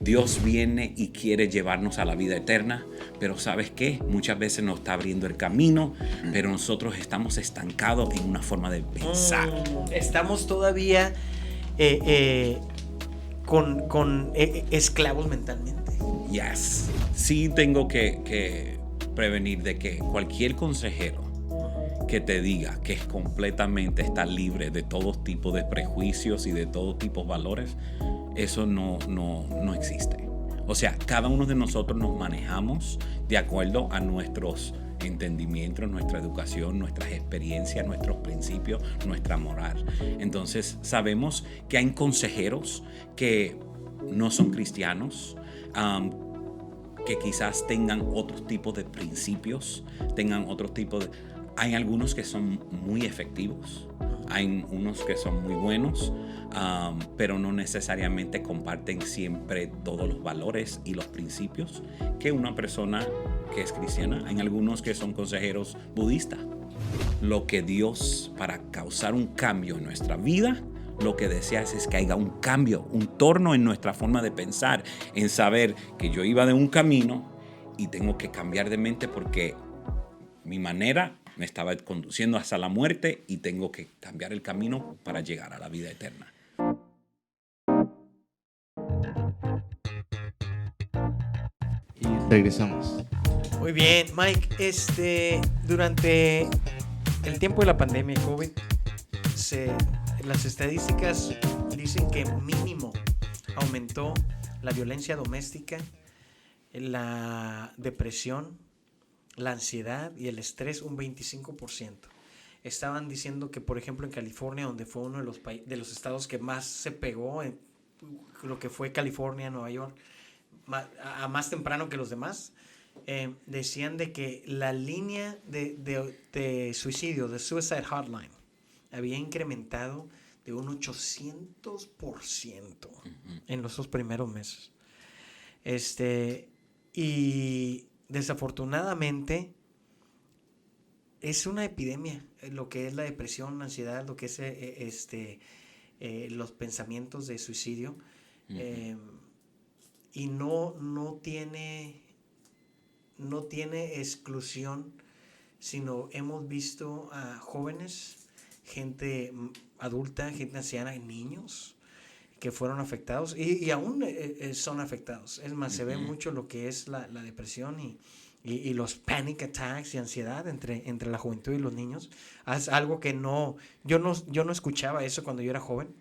Dios viene y quiere llevarnos a la vida eterna, pero ¿sabes qué? Muchas veces nos está abriendo el camino, pero nosotros estamos estancados en una forma de pensar. Estamos todavía con esclavos mentalmente. Yes. Sí tengo que prevenir de que cualquier consejero que te diga que completamente está libre de todo tipo de prejuicios y de todo tipo de valores, eso no existe. O sea, cada uno de nosotros nos manejamos de acuerdo a nuestros entendimientos, nuestra educación, nuestras experiencias, nuestros principios, nuestra moral. Entonces, sabemos que hay consejeros que no son cristianos, que quizás tengan otros tipos de principios, tengan otros tipos de... Hay algunos que son muy efectivos, hay unos que son muy buenos, pero no necesariamente comparten siempre todos los valores y los principios que una persona que es cristiana. Hay algunos que son consejeros budistas. Lo que Dios, para causar un cambio en nuestra vida, lo que desea es que haya un cambio, un torno en nuestra forma de pensar, en saber que yo iba de un camino y tengo que cambiar de mente porque mi manera me estaba conduciendo hasta la muerte y tengo que cambiar el camino para llegar a la vida eterna. Y regresamos. Muy bien, Mike. Durante el tiempo de la pandemia de COVID, las estadísticas dicen que mínimo aumentó la violencia doméstica, la depresión, la ansiedad y el estrés un 25%. Estaban diciendo que, por ejemplo, en California, donde fue uno de los estados que más se pegó, en lo que fue California, Nueva York, a más temprano que los demás, decían de que la línea de suicidio, de Suicide Hotline, había incrementado de un 800% en los dos primeros meses. Y desafortunadamente es una epidemia lo que es la depresión, la ansiedad, lo que es los pensamientos de suicidio. Y no tiene exclusión, sino hemos visto a jóvenes, gente adulta, gente anciana, niños que fueron afectados y aún son afectados. Es más, se ve mucho lo que es la depresión y los panic attacks y ansiedad entre la juventud y los niños. Es algo que yo no escuchaba eso cuando yo era joven.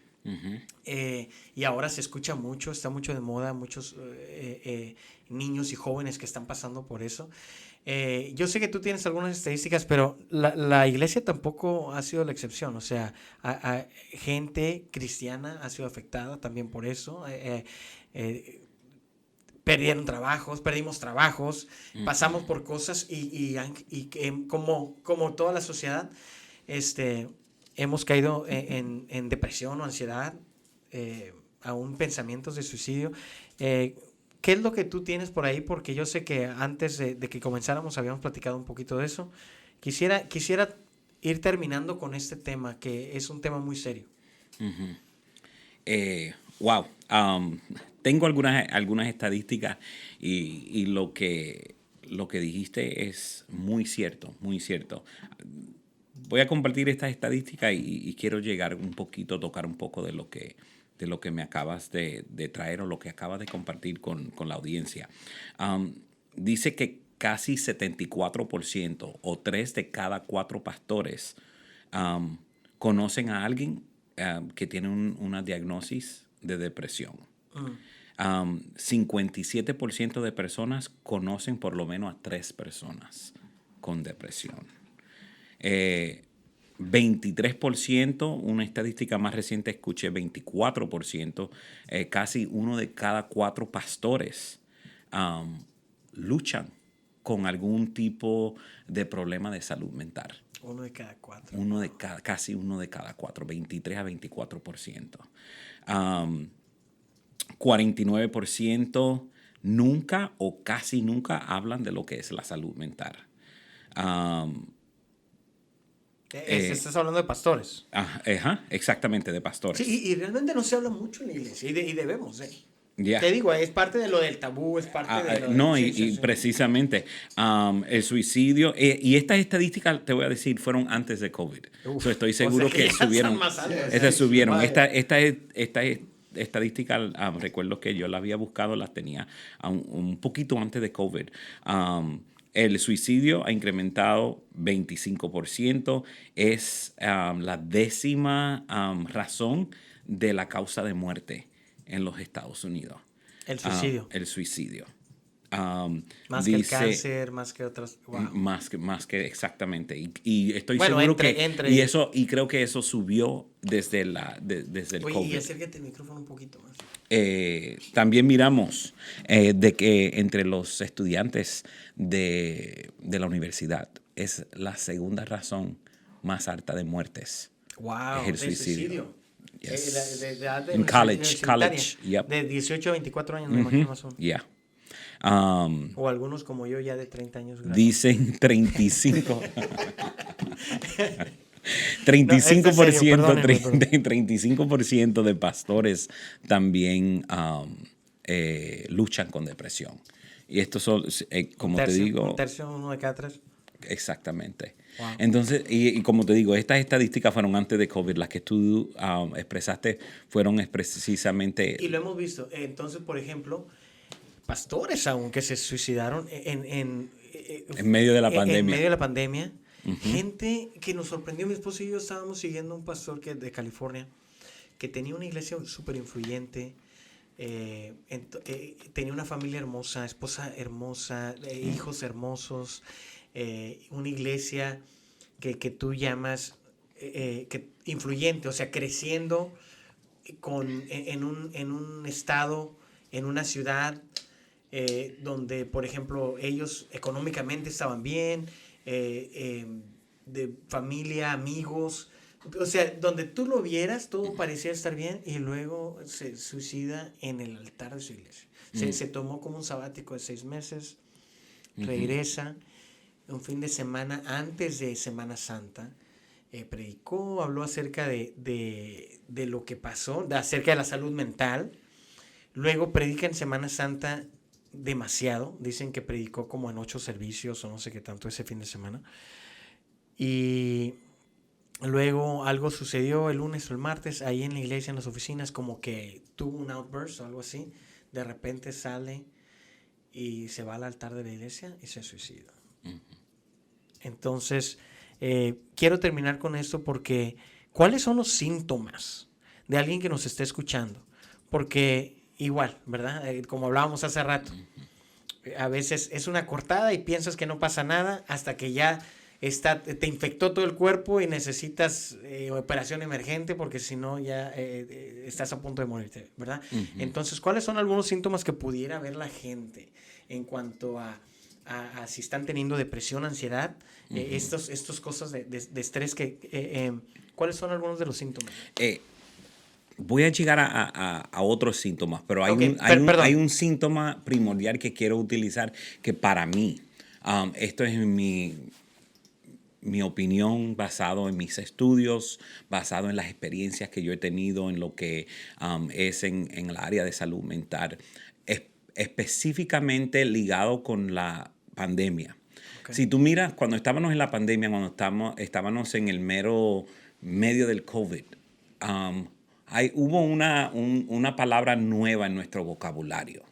Y ahora se escucha mucho, está mucho de moda, muchos niños y jóvenes que están pasando por eso. Yo sé que tú tienes algunas estadísticas, pero la iglesia tampoco ha sido la excepción. O sea, gente cristiana ha sido afectada también por eso. Perdimos trabajos, pasamos por cosas y como toda la sociedad, hemos caído en depresión o ansiedad, aún pensamientos de suicidio. ¿Qué es lo que tú tienes por ahí? Porque yo sé que antes de que comenzáramos habíamos platicado un poquito de eso. Quisiera ir terminando con este tema, que es un tema muy serio. Wow. Tengo algunas estadísticas y lo que dijiste es muy cierto, muy cierto. Voy a compartir estas estadísticas y quiero tocar un poco de lo que me acabas de traer o lo que acabas de compartir con la audiencia. Dice que casi 74% o 3 de cada 4 pastores conocen a alguien que tiene una diagnosis de depresión. 57% de personas conocen por lo menos a 3 personas con depresión. 23%, una estadística más reciente escuché 24%, casi 1 de cada 4 pastores luchan con algún tipo de problema de salud mental. 1 de cada 4. Casi 1 de cada 4, 23 a 24%. 49% nunca o casi nunca hablan de lo que es la salud mental. Estás hablando de pastores. Exactamente, de pastores. Sí, y realmente no se habla mucho en la iglesia, y debemos. Yeah. Te digo, es parte de lo del tabú, es parte de lo No, sí, y, sí, y sí. precisamente el suicidio, y estas estadísticas, te voy a decir, fueron antes de COVID. Uf, So, estoy o sea seguro que que ya están subieron. más altas. Estas subieron. Vaya. Esta estadística, recuerdo que yo la había buscado, las tenía un poquito antes de COVID. El suicidio ha incrementado 25%. Es la 10ª razón de la causa de muerte en los Estados Unidos. El suicidio. El suicidio. Más que el cáncer, más que otras. Wow. Más que exactamente. Y estoy Bueno, seguro entre- y creo que eso subió desde el Oye, COVID. y acércate el micrófono un poquito más. También miramos de que entre los estudiantes de la universidad es la segunda razón más alta de muertes. Wow, Es el de suicidio. Yes. De edad de En universitaria. college, yep. De 18 a 24 años, me imagino más o menos. Yeah. O algunos como yo, ya de 30 años. Dicen 35. 35%, No, esto es serio, perdónenme, 35% de pastores también luchan con depresión. Y estos son, como te digo, Un tercio, uno de cada tres. exactamente. Wow. Entonces, y como te digo, estas estadísticas fueron antes de COVID. Las que tú expresaste fueron precisamente. Y lo hemos visto. Entonces, por ejemplo, pastores aún que se suicidaron en medio de la pandemia. En medio de la pandemia. Gente que nos sorprendió. Mi esposo y yo estábamos siguiendo a un pastor de California que tenía una iglesia súper influyente. Tenía una familia hermosa, esposa hermosa, hijos hermosos, una iglesia que tú llamas que influyente, o sea, creciendo en un estado, en una ciudad donde, por ejemplo, ellos económicamente estaban bien, de familia, amigos. O sea, donde tú lo vieras, todo parecía estar bien y luego se suicida en el altar de su iglesia. Se tomó como un sabático de 6 meses, regresa, un fin de semana antes de Semana Santa, predicó, habló acerca de lo que pasó, acerca de la salud mental. Luego predica en Semana Santa demasiado, dicen que predicó como en 8 servicios o no sé qué tanto ese fin de semana. Y luego algo sucedió el lunes o el martes ahí en la iglesia, en las oficinas, como que tuvo un outburst o algo así. De repente sale y se va al altar de la iglesia y se suicida. Entonces, quiero terminar con esto porque ¿cuáles son los síntomas de alguien que nos esté escuchando? Porque igual, ¿verdad? Como hablábamos hace rato, a veces es una cortada y piensas que no pasa nada hasta que ya te infectó todo el cuerpo y necesitas operación emergente porque si no ya estás a punto de morirte, ¿verdad? Entonces, ¿cuáles son algunos síntomas que pudiera ver la gente en cuanto a si están teniendo depresión, ansiedad, estos cosas de estrés? ¿Cuáles son algunos de los síntomas? Voy a llegar a otros síntomas, pero hay un síntoma primordial que quiero utilizar que para mí, esto es mi opinión basado en mis estudios, basado en las experiencias que yo he tenido en lo que es en el área de salud mental, específicamente ligado con la pandemia. Okay. Si tú miras, cuando estábamos en la pandemia, cuando estábamos en el medio del COVID, hubo una palabra nueva en nuestro vocabulario,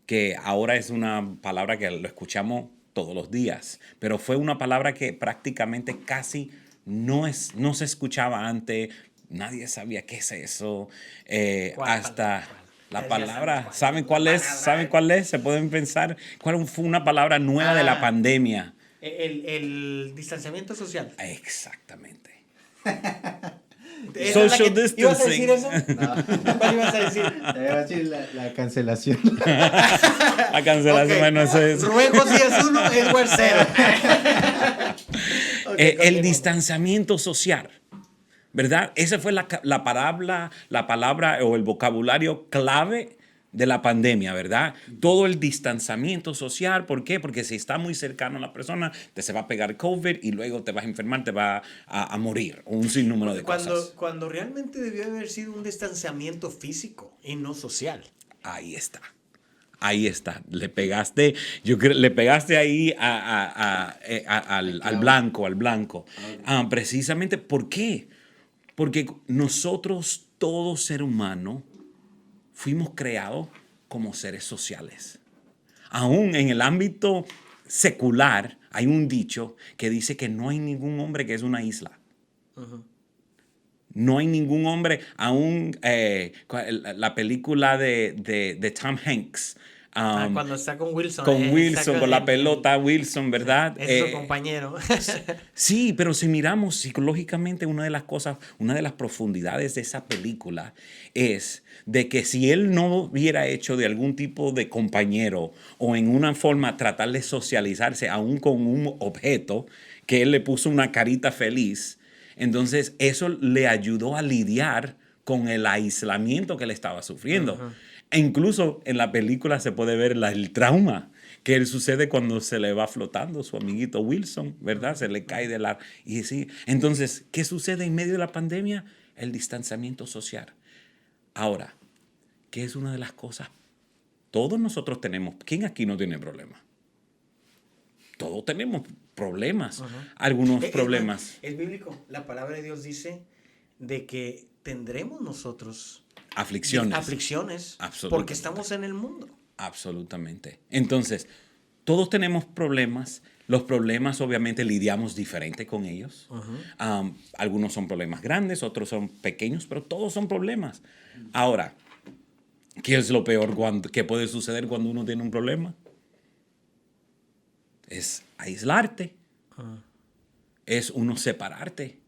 que ahora es una palabra que lo escuchamos todos los días, pero fue una palabra que prácticamente casi no se escuchaba antes, nadie sabía qué es eso, hasta la palabra, ¿saben cuál es? ¿Saben cuál es? Se pueden pensar, ¿cuál fue una palabra nueva de la pandemia? El distanciamiento social. Exactamente. Social distancing. ¿Ibas a decir eso? No. ¿Cuál ibas a decir? Te iba a decir la cancelación. La cancelación, okay. Bueno, eso es. Rubén Josías 1, Edward 0. El distanciamiento social, ¿verdad? Esa fue la palabra o el vocabulario clave de la pandemia, ¿verdad? Todo el distanciamiento social. ¿Por qué? Porque si está muy cercano a la persona, se va a pegar COVID y luego te vas a enfermar, te va a morir. Un sinnúmero de cosas. Cuando realmente debió haber sido un distanciamiento físico y no social. Ahí está. Ahí está. Le pegaste, yo creo, le pegaste ahí al blanco. Precisamente, ¿por qué? Porque nosotros, todo ser humano, fuimos creados como seres sociales. Aún en el ámbito secular hay un dicho que dice que no hay ningún hombre que es una isla. No hay ningún hombre, aún la película de Tom Hanks. Cuando está con Wilson. Con Wilson, con la pelota Wilson, ¿verdad? Es su compañero. Sí, pero si miramos psicológicamente, una de las cosas, una de las profundidades de esa película es de que si él no hubiera hecho de algún tipo de compañero o en una forma tratar de socializarse aún con un objeto que él le puso una carita feliz, entonces eso le ayudó a lidiar con el aislamiento que él estaba sufriendo. E incluso en la película se puede ver el trauma que él sucede cuando se le va flotando su amiguito Wilson, ¿verdad? Se le cae de la... Y sí. Entonces, ¿qué sucede en medio de la pandemia? El distanciamiento social. Ahora, ¿qué es una de las cosas? Todos nosotros tenemos... ¿Quién aquí no tiene problemas? Todos tenemos problemas. Algunos problemas. Es bíblico. La palabra de Dios dice de que tendremos nosotros... Aflicciones. Porque estamos en el mundo. Absolutamente. Entonces, todos tenemos problemas. Los problemas, obviamente, lidiamos diferente con ellos. Algunos son problemas grandes, otros son pequeños, pero todos son problemas. Ahora, ¿qué es lo peor que puede suceder cuando uno tiene un problema? Es aislarte. Es uno separarte.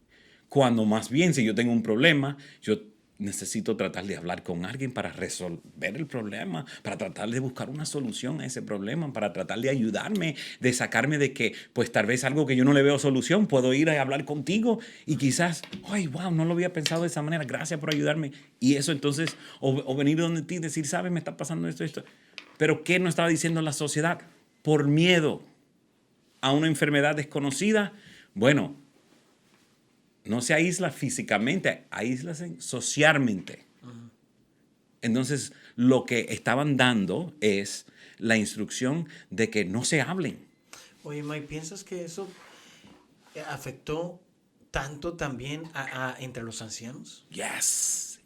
Cuando más bien, si yo tengo un problema, yo necesito tratar de hablar con alguien para resolver el problema, para tratar de buscar una solución a ese problema, para tratar de ayudarme, de sacarme de que, pues tal vez algo que yo no le veo solución, puedo ir a hablar contigo y quizás, ay, wow, no lo había pensado de esa manera, gracias por ayudarme. Y eso entonces, o venir donde ti y decir, sabes, me está pasando esto. Pero ¿qué nos estaba diciendo la sociedad? Por miedo a una enfermedad desconocida, bueno, no se aísla físicamente, aíslase socialmente. Entonces, lo que estaban dando es la instrucción de que no se hablen. Oye, Mike, ¿piensas que eso afectó tanto también entre los ancianos? Yes.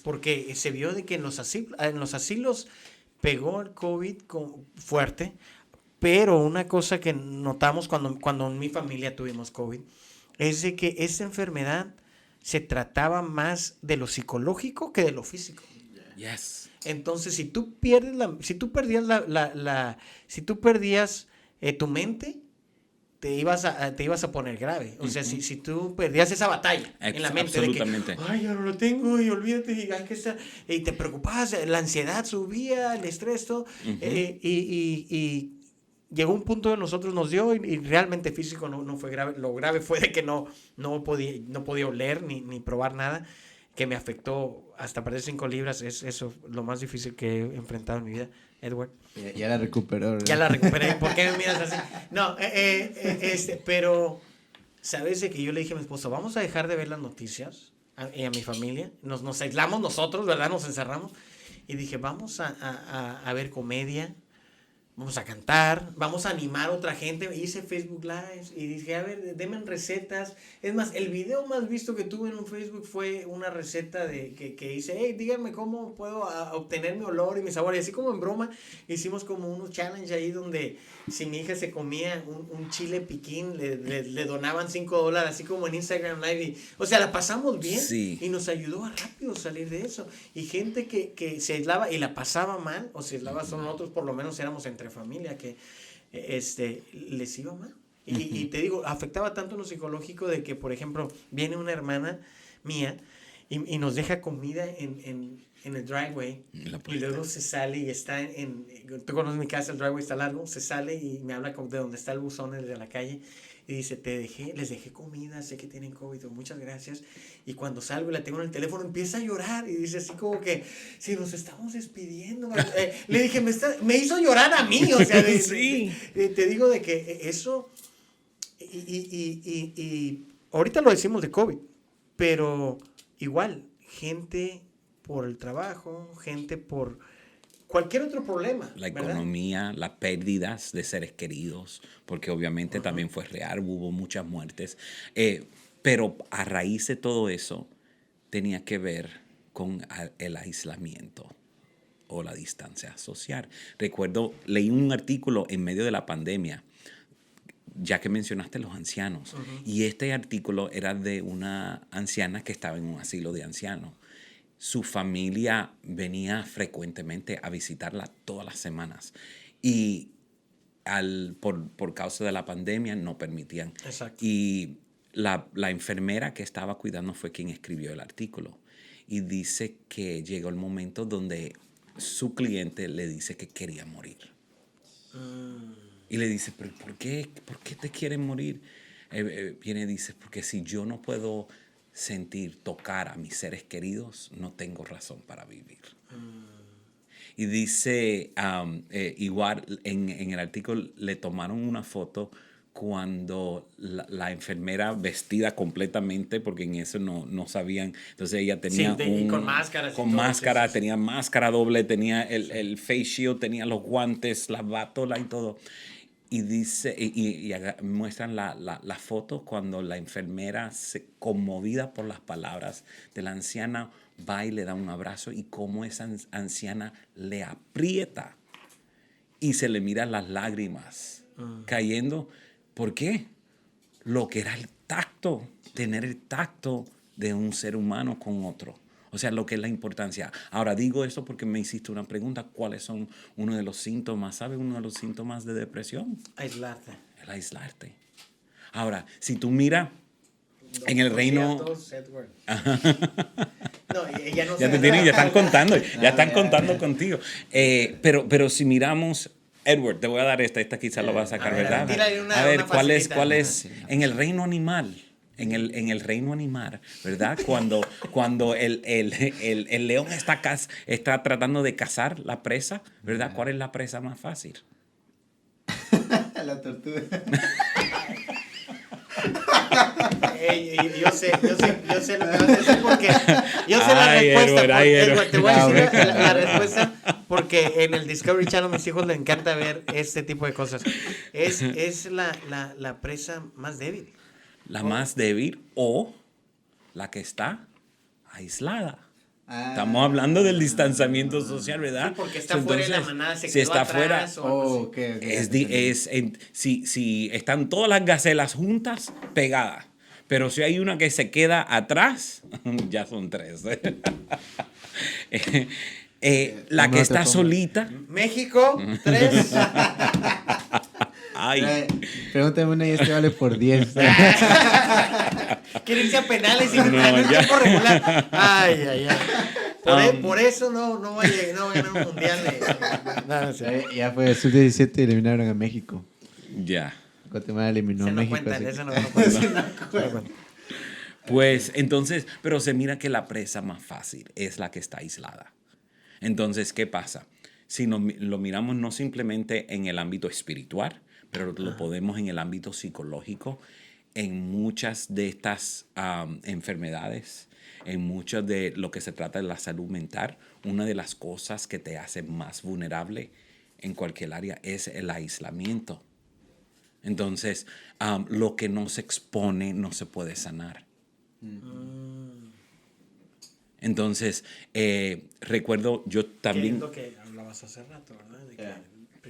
Porque se vio de que en los asilos pegó el COVID fuerte, pero una cosa que notamos cuando en mi familia tuvimos COVID es de que esa enfermedad se trataba más de lo psicológico que de lo físico. Yes. Entonces, si tú perdías tu mente, te ibas a poner grave. O sea, si tú perdías esa batalla en la mente absolutamente. De que, ay, ya no lo tengo y olvídate, y hay que estar, y te preocupabas, la ansiedad subía, el estrés, todo, y llegó un punto de nosotros nos dio y realmente físico no fue grave. Lo grave fue de que no podía oler ni probar nada, que me afectó hasta perder 5 libras. Es eso lo más difícil que he enfrentado en mi vida, Edward. Ya la recuperó, ¿verdad? Ya la recuperé. ¿Por qué me miras así? No, pero sabes de que yo le dije a mi esposa, vamos a dejar de ver las noticias y a mi familia. Nos aislamos nosotros, ¿verdad? Nos encerramos. Y dije, vamos a ver comedia. Vamos a cantar, vamos a animar a otra gente. Hice Facebook Live y dije, a ver, denme recetas. Es más, el video más visto que tuve en un Facebook fue una receta que hice, hey, díganme cómo puedo obtener mi olor y mi sabor. Y así como en broma, hicimos como unos challenge ahí donde si mi hija se comía un chile piquín, le donaban $5, así como en Instagram Live. O sea, la pasamos bien. Sí. Y nos ayudó a rápido salir de eso. Y gente que se aislaba y la pasaba mal, o se aislaba solo nosotros, por lo menos éramos entre familia, que les iba mal. Y te digo, afectaba tanto lo psicológico de que, por ejemplo, viene una hermana mía y nos deja comida en el driveway y luego se sale y está tú conoces mi casa, el driveway está largo, se sale y me habla de donde está el buzón desde la calle y dice, les dejé comida, sé que tienen COVID, muchas gracias. Y cuando salgo y la tengo en el teléfono, empieza a llorar y dice así como que, si nos estamos despidiendo. Le dije, me hizo llorar a mí, o sea, sí. Te digo de que eso, y ahorita lo decimos de COVID, pero igual, gente por el trabajo, gente por cualquier otro problema. La ¿verdad? economía, las pérdidas de seres queridos, porque obviamente también fue real, hubo muchas muertes. Pero a raíz de todo eso, tenía que ver con el aislamiento o la distancia social. Recuerdo, leí un artículo en medio de la pandemia, ya que mencionaste los ancianos, y este artículo era de una anciana que estaba en un asilo de ancianos. Su familia venía frecuentemente a visitarla todas las semanas y por causa de la pandemia no permitían. Exacto. Y la enfermera que estaba cuidando fue quien escribió el artículo y dice que llegó el momento donde su cliente le dice que quería morir. Y le dice, ¿pero por qué te quieren morir? Viene y dice, porque si yo no puedo sentir, tocar a mis seres queridos, no tengo razón para vivir. Y dice, igual en el artículo le tomaron una foto cuando la enfermera vestida completamente, porque en eso no sabían. Entonces ella tenía y con máscaras. con máscara, tenía máscara doble, tenía el face shield, tenía los guantes, la batola y todo. Y dice, muestran la foto cuando la enfermera, conmovida por las palabras de la anciana, va y le da un abrazo y cómo esa anciana le aprieta y se le miran las lágrimas cayendo. ¿Por qué? Lo que era el tacto, tener el tacto de un ser humano con otro. O sea, lo que es la importancia. Ahora, digo esto porque me hiciste una pregunta. ¿Cuáles son uno de los síntomas? ¿Sabes uno de los síntomas de depresión? Aislarte. El aislarte. Ahora, si tú miras en el reino... No, ella no Ya te tienen, ya están contando, ya están contando contigo. Pero si miramos... Edward, te voy a dar esta quizás lo vas a sacar, ¿verdad? A ver, ¿cuál es en el reino animal? En el reino animal, ¿verdad? Cuando el león está tratando de cazar la presa, ¿verdad? ¿Cuál es la presa más fácil? La tortuga. Yo sé lo que vas a decir porque yo sé la respuesta. Edward, te voy a decir la respuesta porque en el Discovery Channel a mis hijos les encanta ver este tipo de cosas. Es la presa más débil. La más débil o la que está aislada. Estamos hablando del distanciamiento social, ¿verdad? Sí, porque está fuera de la manada, se si quedó está atrás. Si están todas las gacelas juntas, pegadas. Pero si hay una que se queda atrás, ya son tres. La que está solita. México, 3. Ay. Pregúntame una y este vale por 10. Quieren irse a penales y No, en ya. tiempo regular. Ay. Por eso no va a ganar un mundial. Ya fue sub-17 eliminaron a México. Ya. Guatemala eliminó a No México. cuentan, así eso que- no cuenta. Pues entonces, pero se mira que la presa más fácil es la que está aislada. Entonces, ¿qué pasa? Si lo miramos no simplemente en el ámbito espiritual, pero lo podemos en el ámbito psicológico, en muchas de estas enfermedades, en mucho de lo que se trata de la salud mental, una de las cosas que te hace más vulnerable en cualquier área es el aislamiento. Entonces, lo que no se expone no se puede sanar. Entonces, recuerdo yo también... Es lo que hablabas hace rato, ¿verdad?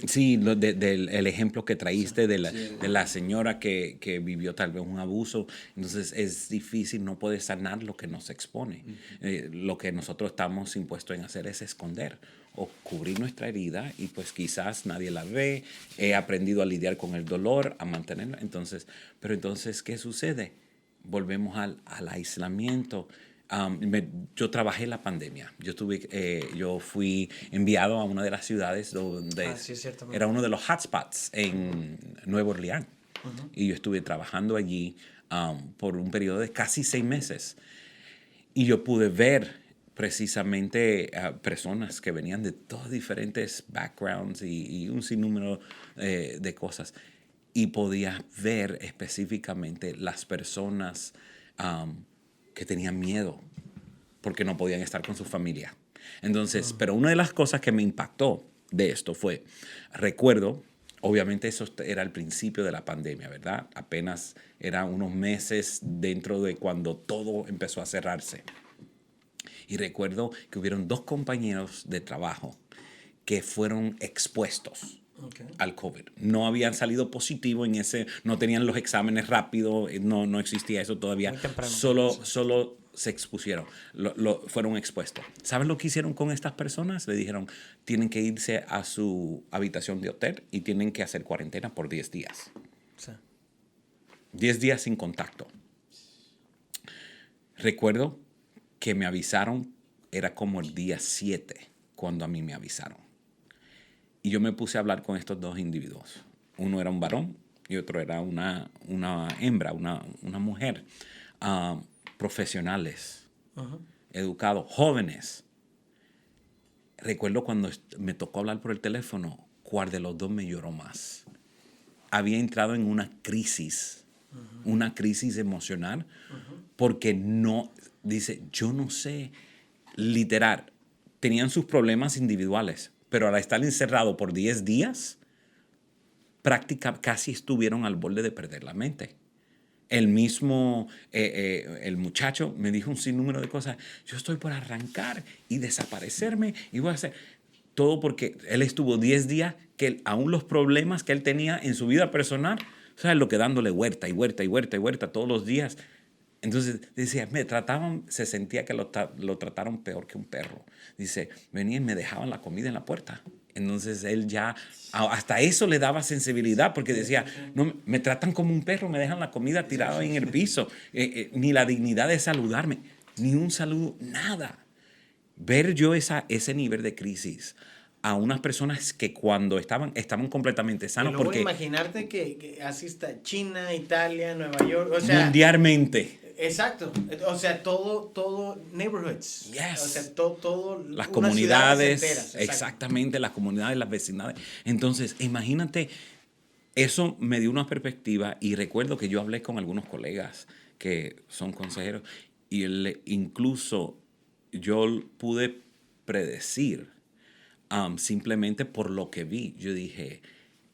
Sí, el ejemplo que traíste de la señora que vivió tal vez un abuso. Entonces es difícil, no puede sanar lo que no se expone. Lo que nosotros estamos impuestos en hacer es esconder o cubrir nuestra herida y pues quizás nadie la ve. He aprendido a lidiar con el dolor, a mantenerla. Entonces, ¿qué sucede? Volvemos al aislamiento. Yo trabajé la pandemia. Yo fui enviado a una de las ciudades donde era uno de los hotspots en Nueva Orleans. Y yo estuve trabajando allí por un periodo de casi 6 meses. Y yo pude ver precisamente personas que venían de todos diferentes backgrounds y un sinnúmero de cosas. Y podía ver específicamente las personas que tenían miedo porque no podían estar con su familia. Entonces, pero una de las cosas que me impactó de esto fue, recuerdo, obviamente eso era el principio de la pandemia, ¿verdad? Apenas eran unos meses dentro de cuando todo empezó a cerrarse. Y recuerdo que hubieron 2 compañeros de trabajo que fueron expuestos al COVID. No habían salido positivo en ese, no tenían los exámenes rápidos, no existía eso todavía. Muy temprano. Solo se expusieron, fueron expuestos. ¿Saben lo que hicieron con estas personas? Le dijeron, tienen que irse a su habitación de hotel y tienen que hacer cuarentena por 10 días. Sí. 10 días sin contacto. Recuerdo que me avisaron, era como el día 7 cuando a mí me avisaron. Y yo me puse a hablar con estos 2 individuos. Uno era un varón y otro era una hembra, una mujer. Profesionales, educados, jóvenes. Recuerdo cuando me tocó hablar por el teléfono, ¿cuál de los 2 me lloró más? Había entrado en una crisis emocional, porque dice, yo no sé, literal, tenían sus problemas individuales, pero al estar encerrado por 10 días, casi estuvieron al borde de perder la mente. El mismo, el muchacho me dijo un sinnúmero de cosas. Yo estoy por arrancar y desaparecerme y voy a hacer todo porque él estuvo 10 días que aún los problemas que él tenía en su vida personal, ¿sabes? Lo que dándole vuelta todos los días. Entonces decía, se sentía que lo trataron peor que un perro. Dice, venían y me dejaban la comida en la puerta. Entonces él ya, hasta eso le daba sensibilidad, porque decía, no, me tratan como un perro, me dejan la comida tirada en el piso, ni la dignidad de saludarme, ni un saludo, nada. Ver yo ese nivel de crisis a unas personas que cuando estaban completamente sanos. Y luego porque imaginarte que así está China, Italia, Nueva York, o sea, mundialmente. Exacto, o sea, todo neighborhoods. Yes. O sea, todo Las unas comunidades, ciudades enteras, exactamente, las comunidades, las vecindades. Entonces, imagínate, eso me dio una perspectiva y recuerdo que yo hablé con algunos colegas que son consejeros y incluso yo pude predecir simplemente por lo que vi. Yo dije,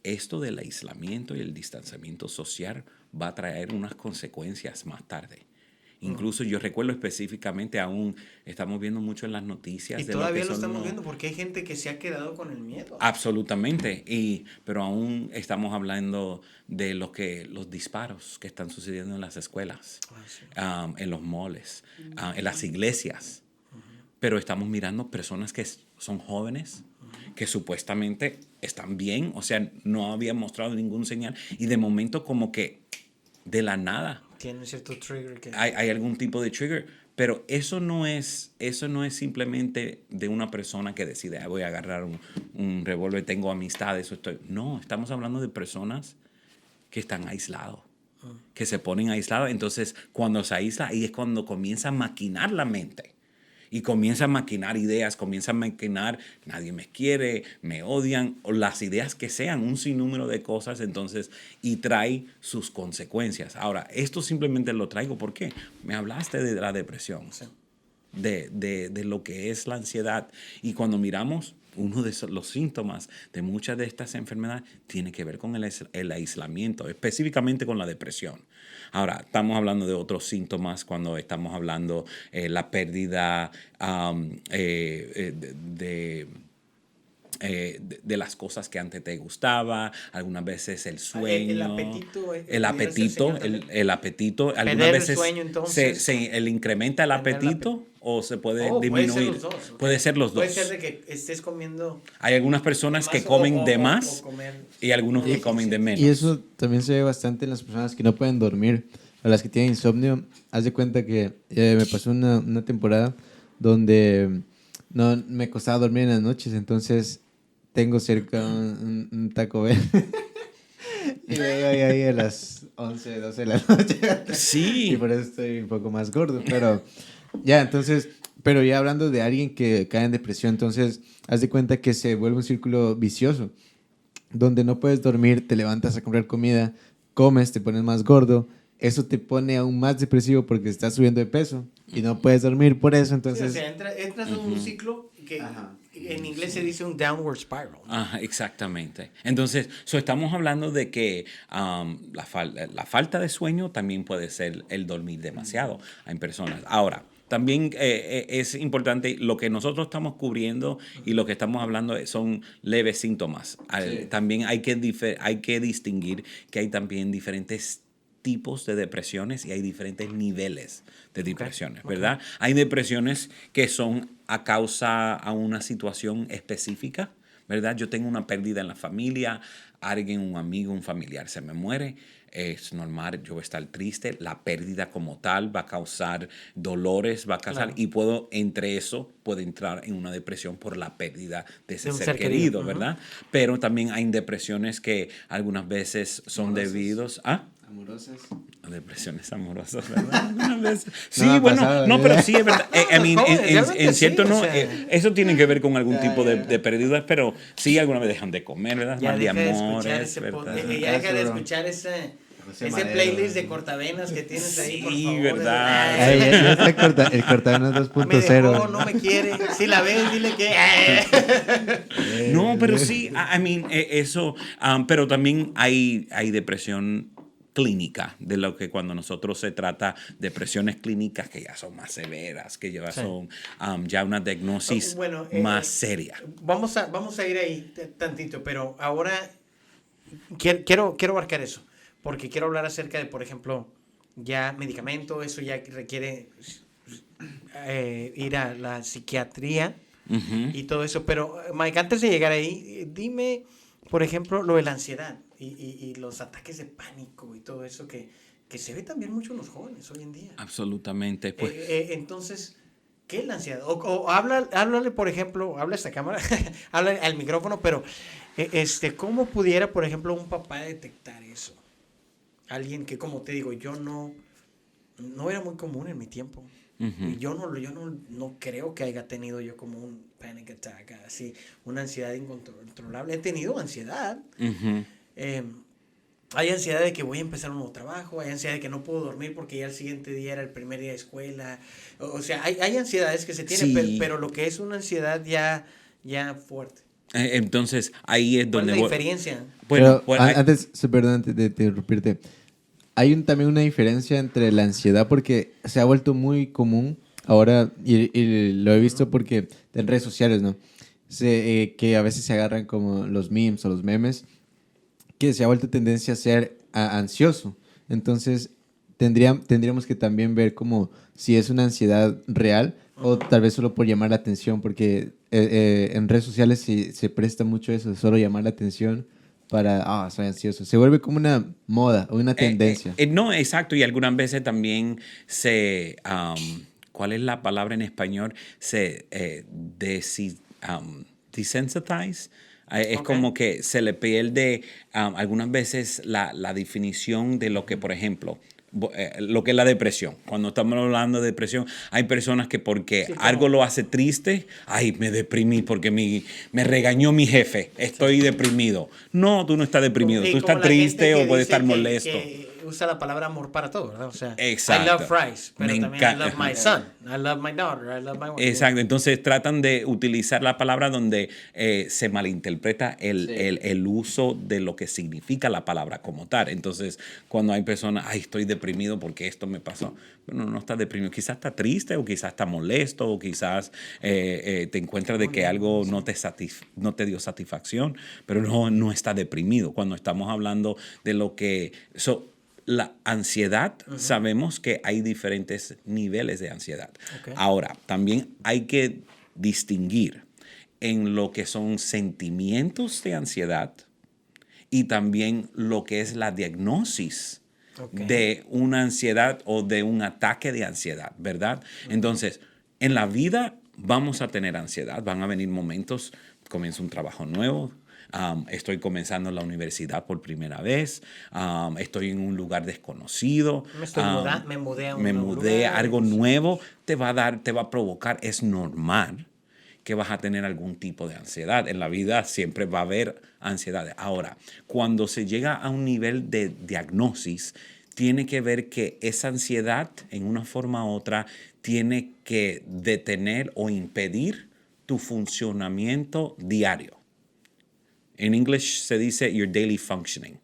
esto del aislamiento y el distanciamiento social va a traer unas consecuencias más tarde. Incluso yo recuerdo específicamente, aún estamos viendo mucho en las noticias. Y de todavía lo que lo estamos viendo porque hay gente que se ha quedado con el miedo. Absolutamente, pero aún estamos hablando de los disparos que están sucediendo en las escuelas, en los malls, en las iglesias. Pero estamos mirando personas que son jóvenes, que supuestamente están bien, o sea, no habían mostrado ningún señal y de momento como que de la nada Tiene cierto trigger que... hay algún tipo de trigger, pero eso no es simplemente de una persona que decide, voy a agarrar un revólver, tengo amistades, no, estamos hablando de personas que están aislados, que se ponen aislados. Entonces, cuando se aísla, ahí es cuando comienza a maquinar la mente. Y comienza a maquinar ideas, comienza a maquinar, nadie me quiere, me odian, o las ideas que sean, un sinnúmero de cosas, entonces, y trae sus consecuencias. Ahora, esto simplemente lo traigo porque me hablaste de la depresión, Sí. de lo que es la ansiedad. Y cuando miramos, uno de los síntomas de muchas de estas enfermedades tiene que ver con el aislamiento, específicamente con la depresión. Ahora, estamos hablando de otros síntomas cuando estamos hablando la pérdida de las cosas que antes te gustaba, algunas veces el sueño. El apetito. El apetito. Algunas Perder veces el sueño, entonces. se incrementa el apetito o se puede Puede disminuir. ser los dos. Puede ser los dos. Puede ser de que estés comiendo... Hay algunas personas que más comen de o más y algunos que comen de menos. Y eso también se ve bastante en las personas que no pueden dormir, a las que tienen insomnio. Haz de cuenta que me pasó una temporada donde no me costaba dormir en las noches, entonces tengo cerca un Taco Bell. Y luego ahí a las 11, 12 de la noche. Sí. Y por eso estoy un poco más gordo, pero ya, entonces, pero ya hablando de alguien que cae en depresión, entonces haz de cuenta que se vuelve un círculo vicioso, donde no puedes dormir, te levantas a comprar comida, comes, te pones más gordo, eso te pone aún más depresivo porque estás subiendo de peso y no puedes dormir por eso, Sí, o entonces... sea, entras en un ciclo que en inglés se dice un downward spiral. Ajá, exactamente. Entonces, estamos hablando de que la falta de sueño también puede ser el dormir demasiado en personas. Ahora, también es importante, lo que nosotros estamos cubriendo y lo que estamos hablando son leves síntomas. También hay que distinguir que hay también diferentes tipos de depresiones y hay diferentes niveles de depresiones, ¿verdad? Hay depresiones que son a causa a una situación específica, ¿verdad? Yo tengo una pérdida en la familia, alguien, un amigo, un familiar se me muere, es normal, yo voy a estar triste, la pérdida como tal va a causar dolores, va a causar, y puedo entrar en una depresión por la pérdida de ese un ser ser querido, querido. ¿verdad? Pero también hay depresiones que algunas veces son debidos a... Amorosas. Depresiones amorosas, ¿verdad? Algunas veces. Sí, No me ha bueno, pasado, no, ¿eh? pero sí es verdad. Realmente En cierto, sí, no, o sea. eso tiene que ver con algún tipo de pérdidas, pero sí, alguna vez dejan de comer, ¿verdad? Ya Mal de deja de escuchar amores, ese ¿verdad? ya deja de Eso, escuchar ese José ese Madero, playlist de ¿no? cortavenas que tienes ahí, por Sí, favor. verdad. Ay, ya está el Cortavenas Me dejó, 2.0. no me quiere. Si la ves, dile que... No, pero sí, I mean, eso, pero también hay depresión clínica, de lo que cuando nosotros se trata depresiones clínicas que ya son más severas, que ya son ya una diagnosis Bueno, más seria. Vamos a ir ahí tantito, pero ahora quiero abarcar eso, porque quiero hablar acerca de, por ejemplo, ya medicamento, eso ya requiere ir a la psiquiatría y todo eso. Pero, Mike, antes de llegar ahí, dime, por ejemplo, lo de la ansiedad y los ataques de pánico y todo eso que se ve también mucho en los jóvenes hoy en día. Absolutamente. Pues, Entonces, ¿qué es la ansiedad? O háblale, por ejemplo, habla a esta cámara, habla al micrófono, pero ¿cómo pudiera, por ejemplo, un papá detectar eso? Alguien que, como te digo, yo no era muy común en mi tiempo. Y yo no creo que haya tenido yo como un panic attack, así, una ansiedad incontrolable. He tenido ansiedad. Hay ansiedad de que voy a empezar un nuevo trabajo, hay ansiedad de que no puedo dormir porque ya el siguiente día era el primer día de escuela. O sea, hay ansiedades que se tienen, Sí. pero lo que es una ansiedad ya fuerte. entonces, ahí es ¿Cuál donde... es la diferencia? Bueno, Pero antes de interrumpirte, hay también una diferencia entre la ansiedad porque se ha vuelto muy común ahora, y lo he visto porque en redes sociales, ¿no? Que a veces se agarran como los memes o los memes, que se ha vuelto tendencia a ser ansioso. Entonces, tendríamos que también ver como si es una ansiedad real o tal vez solo por llamar la atención, porque en redes sociales se presta mucho eso, de solo llamar la atención para, soy ansioso. Se vuelve como una moda o una tendencia. no, exacto. Y algunas veces también ¿cuál es la palabra en español? Se desensitize. Es como que se le pierde algunas veces la definición de lo que, por ejemplo, lo que es la depresión. Cuando estamos hablando de depresión, hay personas que porque algo lo hace triste, me deprimí porque me regañó mi jefe, estoy deprimido. No, tú no estás deprimido, tú estás triste o puedes estar molesto. Que usa la palabra amor para todo, ¿verdad? O sea, Exacto. I love fries, pero Me también I love my son, I love my daughter, I love my wife. Exacto, entonces tratan de utilizar la palabra donde se malinterpreta el uso de lo que significa la palabra como tal. Entonces, cuando hay personas, estoy deprimido porque esto me pasó. Bueno, no estás deprimido, quizás está triste o quizás está molesto o quizás te encuentras de que algo no te dio satisfacción, pero no está deprimido. Cuando estamos hablando de lo que... la ansiedad, sabemos que hay diferentes niveles de ansiedad. Okay. Ahora, también hay que distinguir en lo que son sentimientos de ansiedad y también lo que es la diagnosis de una ansiedad o de un ataque de ansiedad, ¿verdad? Entonces, en la vida vamos a tener ansiedad, van a venir momentos, comienza un trabajo nuevo, estoy comenzando la universidad por primera vez, estoy en un lugar desconocido, me mudé a algo nuevo, te va a provocar, es normal que vas a tener algún tipo de ansiedad. En la vida siempre va a haber ansiedad. Ahora, cuando se llega a un nivel de diagnosis, tiene que ver que esa ansiedad, en una forma u otra, tiene que detener o impedir tu funcionamiento diario. En inglés se dice your daily functioning.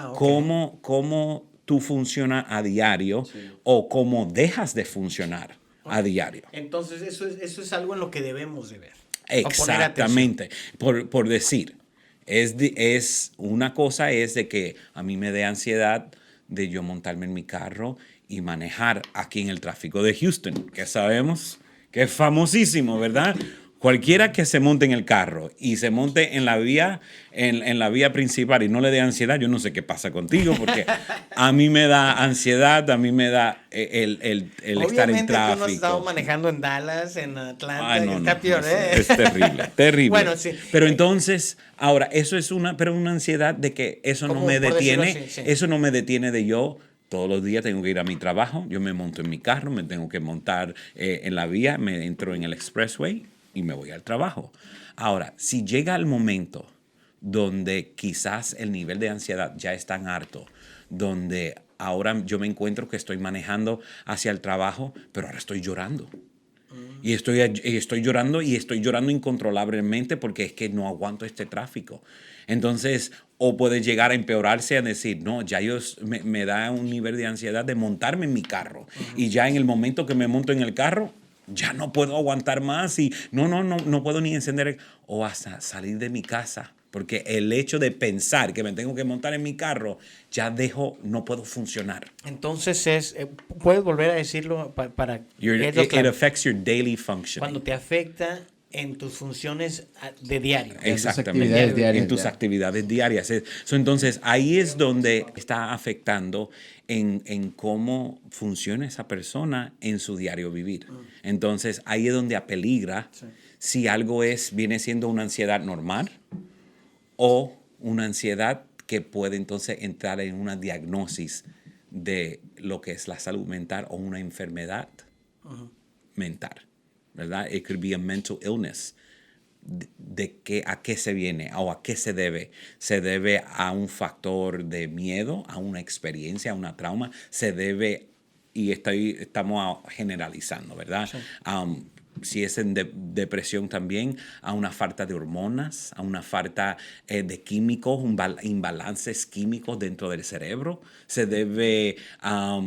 Ok. Cómo tú funcionas a diario o cómo dejas de funcionar a diario. Entonces, eso es algo en lo que debemos de ver. O poner Exactamente. Por decir, una cosa es de que a mí me dé ansiedad de yo montarme en mi carro y manejar aquí en el tráfico de Houston, que sabemos que es famosísimo, ¿verdad? Cualquiera que se monte en el carro y se monte en la vía, en la vía principal y no le dé ansiedad, yo no sé qué pasa contigo, porque a mí me da ansiedad, a mí me da el estar en Obviamente tú no has tráfico. estado manejando en Dallas, en Atlanta, Ay, no, está no, peor, es terrible, terrible. Bueno, sí. Pero entonces, ahora, eso es una ansiedad de que eso no Como me por decirlo detiene, así, sí. eso no me detiene de yo. Todos los días tengo que ir a mi trabajo, yo me monto en mi carro, me tengo que montar en la vía, me entro en el expressway y me voy al trabajo. Ahora, si llega el momento donde quizás el nivel de ansiedad ya es tan alto, donde ahora yo me encuentro que estoy manejando hacia el trabajo, pero ahora estoy llorando. Y estoy llorando y estoy llorando incontrolablemente porque es que no aguanto este tráfico. Entonces, o puede llegar a empeorarse a decir, no, ya me da un nivel de ansiedad de montarme en mi carro. Y ya en el momento que me monto en el carro, ya no puedo aguantar más y no puedo ni encender o hasta salir de mi casa. Porque el hecho de pensar que me tengo que montar en mi carro, no puedo funcionar. Entonces puedes volver a decirlo para It affects your daily functioning. cuando te afecta en tus funciones de diario. Exactamente. actividades diarias, En tus ya. actividades diarias. Entonces, ahí es donde está afectando en cómo funciona esa persona en su diario vivir. Entonces, ahí es donde apeligra si algo viene siendo una ansiedad normal o una ansiedad que puede entonces entrar en una diagnosis de lo que es la salud mental o una enfermedad mental, ¿verdad? It could be a mental illness. ¿A qué se viene o a qué se debe? ¿Se debe a un factor de miedo, a una experiencia, a una trauma? ¿Se debe, y estamos generalizando, ¿verdad? Sí. Si es en depresión también, a una falta de hormonas, a una falta de químicos, imbalances químicos dentro del cerebro. Se debe a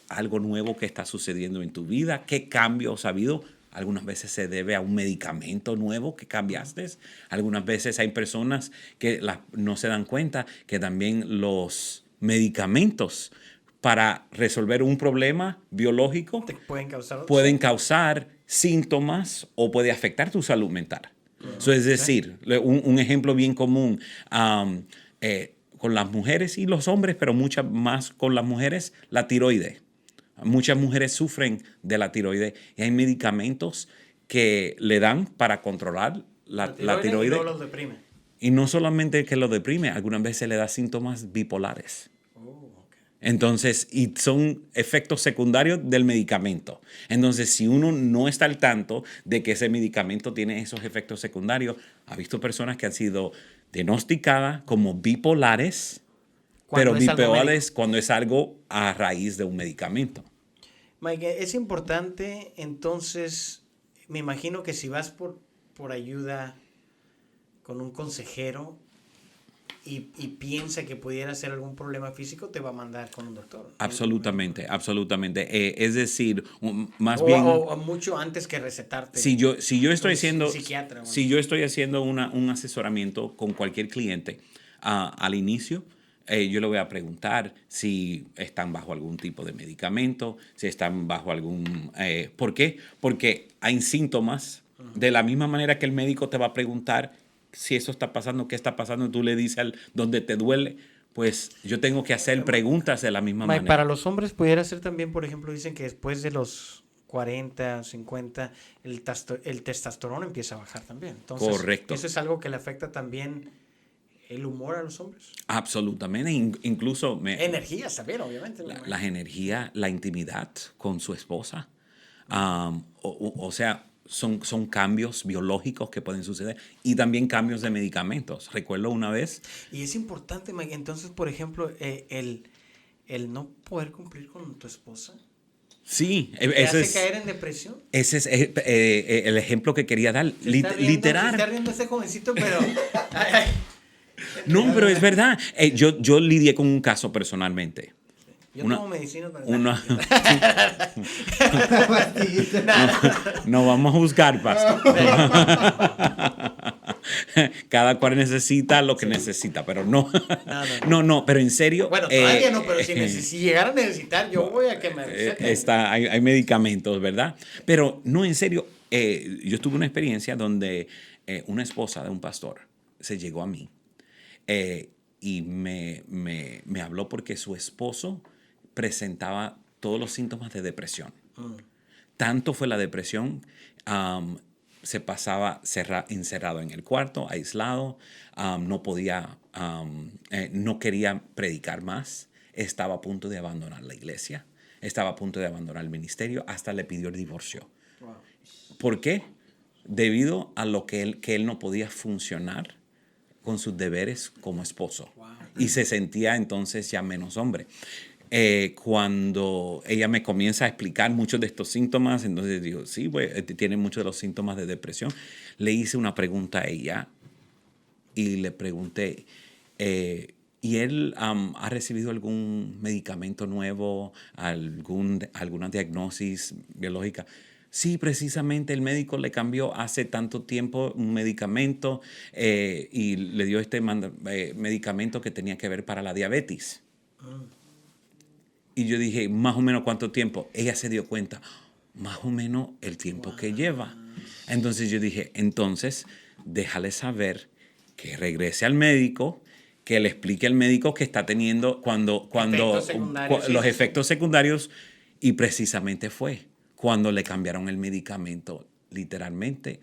algo nuevo que está sucediendo en tu vida. ¿Qué cambios ha habido? Algunas veces se debe a un medicamento nuevo que cambiaste. Algunas veces hay personas que no se dan cuenta que también los medicamentos para resolver un problema biológico Te pueden causar síntomas o puede afectar tu salud mental. Es decir, un ejemplo bien común con las mujeres y los hombres, pero muchas más con las mujeres, la tiroides. Muchas mujeres sufren de la tiroides y hay medicamentos que le dan para controlar la tiroides. Y no los deprime. Y no solamente que lo deprime, algunas veces le da síntomas bipolares. Entonces, y son efectos secundarios del medicamento. Entonces, si uno no está al tanto de que ese medicamento tiene esos efectos secundarios, ha visto personas que han sido diagnosticadas como bipolares, pero bipolares cuando es algo a raíz de un medicamento. Mike, es importante, entonces, me imagino que si vas por ayuda con un consejero y piensa que pudiera ser algún problema físico, te va a mandar con un doctor. Absolutamente, absolutamente. Es decir, más o, bien... O mucho antes que recetarte. Si yo estoy haciendo... Un psiquiatra. Si yo estoy haciendo un asesoramiento con cualquier cliente, al inicio, yo le voy a preguntar si están bajo algún tipo de medicamento, si están bajo algún... ¿Por qué? Porque hay síntomas, de la misma manera que el médico te va a preguntar si eso está pasando, qué está pasando, tú le dices dónde te duele, pues yo tengo que hacer preguntas de la misma manera. Para los hombres pudiera ser también, por ejemplo, dicen que después de los 40, 50, el testosterona empieza a bajar también. Entonces, correcto. Eso es algo que le afecta también el humor a los hombres. Absolutamente, incluso... Energías también, obviamente. Las energías, la intimidad con su esposa. O sea, son cambios biológicos que pueden suceder y también cambios de medicamentos. Recuerdo una vez. Y es importante, Mike, entonces, por ejemplo, el no poder cumplir con tu esposa. Sí, ¿Te hace caer en depresión? Ese es el ejemplo que quería dar. Literal. Se está riendo ese jovencito, pero... ay. No, pero es verdad. Yo lidié con un caso personalmente. Yo tomo medicina para no vamos a juzgar, pastor. Cada cual necesita lo que necesita, pero no. No, pero en serio. Bueno, todavía no, pero si llegara a necesitar, yo voy a que me hay medicamentos, ¿verdad? Pero no, en serio. Yo tuve una experiencia donde una esposa de un pastor se llegó a mí y me habló porque su esposo presentaba todos los síntomas de depresión. Tanto fue la depresión, se pasaba encerrado en el cuarto, aislado, no podía, no quería predicar más, estaba a punto de abandonar la iglesia, estaba a punto de abandonar el ministerio, hasta le pidió el divorcio. Wow. ¿Por qué? Debido a lo que él no podía funcionar con sus deberes como esposo. Wow. Y se sentía entonces ya menos hombre. Cuando ella me comienza a explicar muchos de estos síntomas, entonces digo, sí, tiene muchos de los síntomas de depresión. Le hice una pregunta a ella y le pregunté, ¿y él ha recibido algún medicamento nuevo, alguna diagnosis biológica? Sí, precisamente el médico le cambió hace tanto tiempo un medicamento y le dio este medicamento que tenía que ver para la diabetes. Y yo dije, ¿más o menos cuánto tiempo? Ella se dio cuenta, más o menos el tiempo que lleva. Entonces yo dije, déjale saber que regrese al médico, que le explique al médico que está teniendo los efectos secundarios. Y precisamente fue cuando le cambiaron el medicamento, literalmente.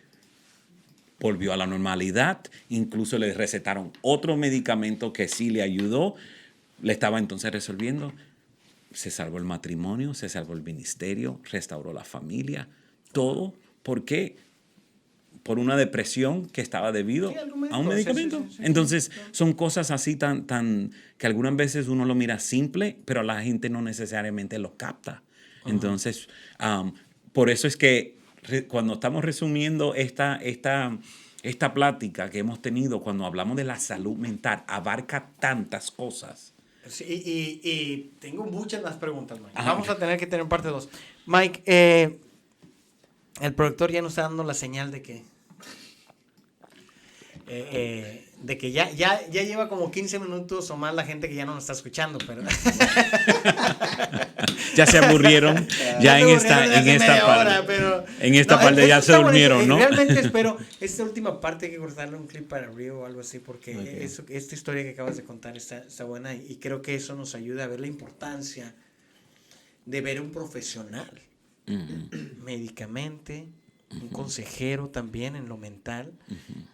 Volvió a la normalidad, incluso le recetaron otro medicamento que sí le ayudó, le estaba entonces resolviendo. Se salvó el matrimonio, se salvó el ministerio, restauró la familia, todo. ¿Por qué? Por una depresión que estaba debido a un medicamento. Sí. Entonces, son cosas así tan que algunas veces uno lo mira simple, pero la gente no necesariamente lo capta. Uh-huh. Entonces, por eso es que cuando estamos resumiendo esta plática que hemos tenido, cuando hablamos de la salud mental, abarca tantas cosas. Sí, y tengo muchas más preguntas, Mike. Vamos a tener que tener parte 2. Mike, el productor ya nos está dando la señal de que ya lleva como 15 minutos o más la gente que ya no nos está escuchando, pero ya se aburrieron, ya en esta parte ya se durmieron, ¿no? Realmente espero esta última parte hay que cortarle un clip para Rio o algo así, porque esta historia que acabas de contar está buena y creo que eso nos ayuda a ver la importancia de ver un profesional médicamente, un consejero también en lo mental,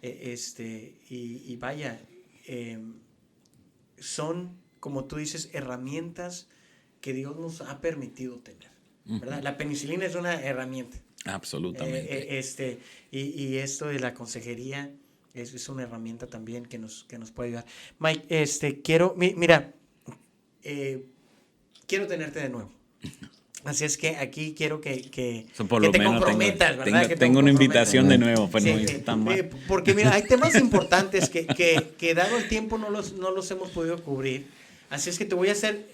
y vaya, son, como tú dices, herramientas que Dios nos ha permitido tener, ¿verdad? La penicilina es una herramienta. Absolutamente. Y esto de la consejería es una herramienta también que nos puede ayudar. Mike, quiero tenerte de nuevo. Así es que aquí quiero que te comprometas, ¿verdad? Tengo una invitación de nuevo, pero no es tan mal. Porque mira, hay temas importantes que dado el tiempo no los hemos podido cubrir. Así es que te voy a hacer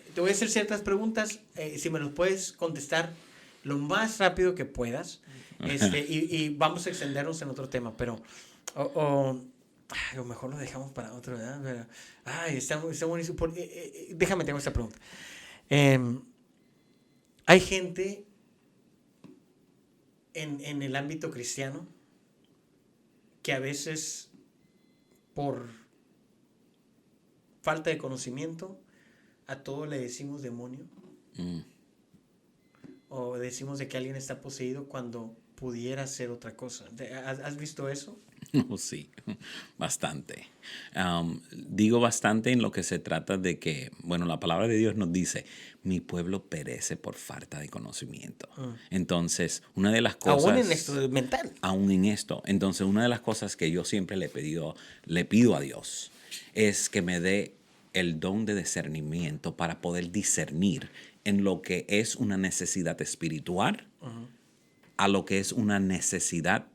ciertas preguntas, si me los puedes contestar lo más rápido que puedas. Y vamos a extendernos en otro tema, pero o mejor lo dejamos para otro, ¿verdad? Pero, está buenísimo. Déjame, tengo esta pregunta. Hay gente en el ámbito cristiano que a veces por falta de conocimiento a todo le decimos demonio o decimos de que alguien está poseído cuando pudiera ser otra cosa. ¿Has visto eso? Oh, sí, bastante. Digo bastante en lo que se trata de que, bueno, la palabra de Dios nos dice, mi pueblo perece por falta de conocimiento. Entonces, una de las cosas... Aún en esto mental. Aún en esto. Entonces, una de las cosas que yo siempre le pido a Dios es que me dé el don de discernimiento para poder discernir en lo que es una necesidad espiritual a lo que es una necesidad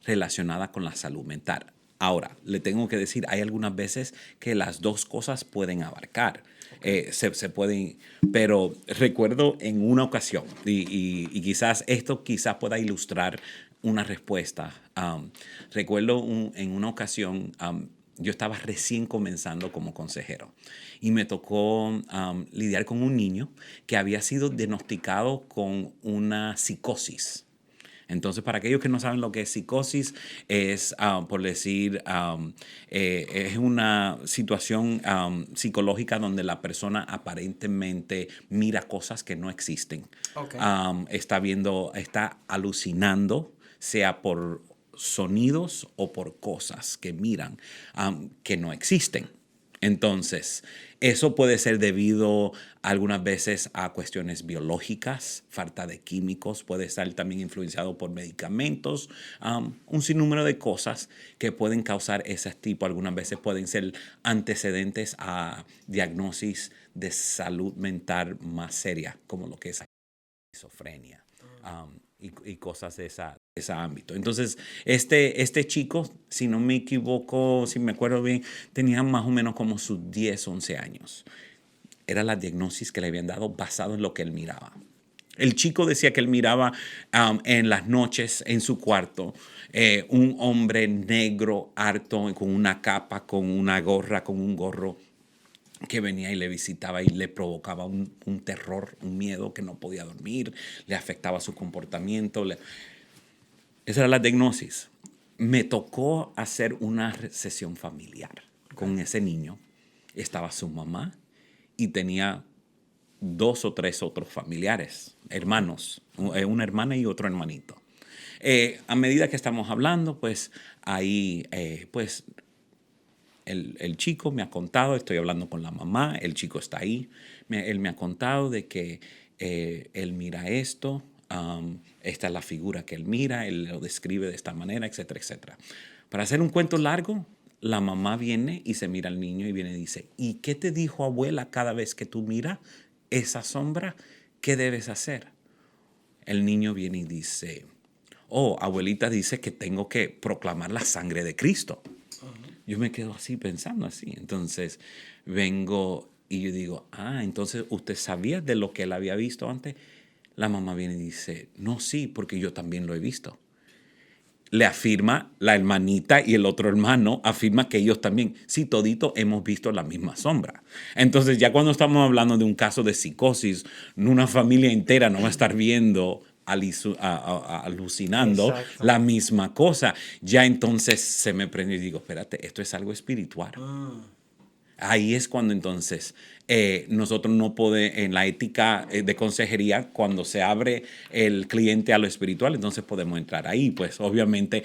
relacionada con la salud mental. Ahora, le tengo que decir, hay algunas veces que las dos cosas pueden abarcar. Se pueden, pero recuerdo en una ocasión, y quizás esto pueda ilustrar una respuesta. Recuerdo en una ocasión, yo estaba recién comenzando como consejero y me tocó lidiar con un niño que había sido diagnosticado con una psicosis. Entonces, para aquellos que no saben lo que es psicosis, es, por decir, es una situación psicológica donde la persona aparentemente mira cosas que no existen. Okay. Está alucinando, sea por sonidos o por cosas que miran que no existen. Entonces, eso puede ser debido algunas veces a cuestiones biológicas, falta de químicos, puede estar también influenciado por medicamentos, un sinnúmero de cosas que pueden causar ese tipo. Algunas veces pueden ser antecedentes a diagnosis de salud mental más seria, como lo que es esquizofrenia. Y cosas de ese ámbito. Entonces, este chico, si no me equivoco, si me acuerdo bien, tenía más o menos como sus 10, 11 años. Era la diagnosis que le habían dado basado en lo que él miraba. El chico decía que él miraba en las noches en su cuarto un hombre negro, harto, con una capa, con una gorra, con un gorro, que venía y le visitaba y le provocaba un terror, un miedo que no podía dormir, le afectaba su comportamiento. Esa era la diagnosis. Me tocó hacer una sesión familiar con ese niño. Estaba su mamá y tenía 2 o 3 otros familiares, hermanos, una hermana y otro hermanito. A medida que estamos hablando, pues ahí, pues el chico me ha contado, estoy hablando con la mamá, el chico está ahí, él me ha contado de que él mira esto, esta es la figura que él mira, él lo describe de esta manera, etcétera, etcétera. Para hacer un cuento largo, la mamá viene y se mira al niño y viene y dice, ¿y qué te dijo abuela cada vez que tú miras esa sombra? ¿Qué debes hacer? El niño viene y dice, oh, abuelita dice que tengo que proclamar la sangre de Cristo. Yo me quedo así pensando así. Entonces vengo y yo digo, entonces usted sabía de lo que él había visto antes. La mamá viene y dice, no, sí, porque yo también lo he visto. Le afirma la hermanita y el otro hermano, afirma que ellos también, sí, todito hemos visto la misma sombra. Entonces ya cuando estamos hablando de un caso de psicosis, una familia entera no va a estar viendo alucinando la misma cosa. Ya entonces se me prende y digo, espérate, esto es algo espiritual. Ahí es cuando entonces nosotros no podemos, en la ética de consejería, cuando se abre el cliente a lo espiritual, entonces podemos entrar ahí. Pues obviamente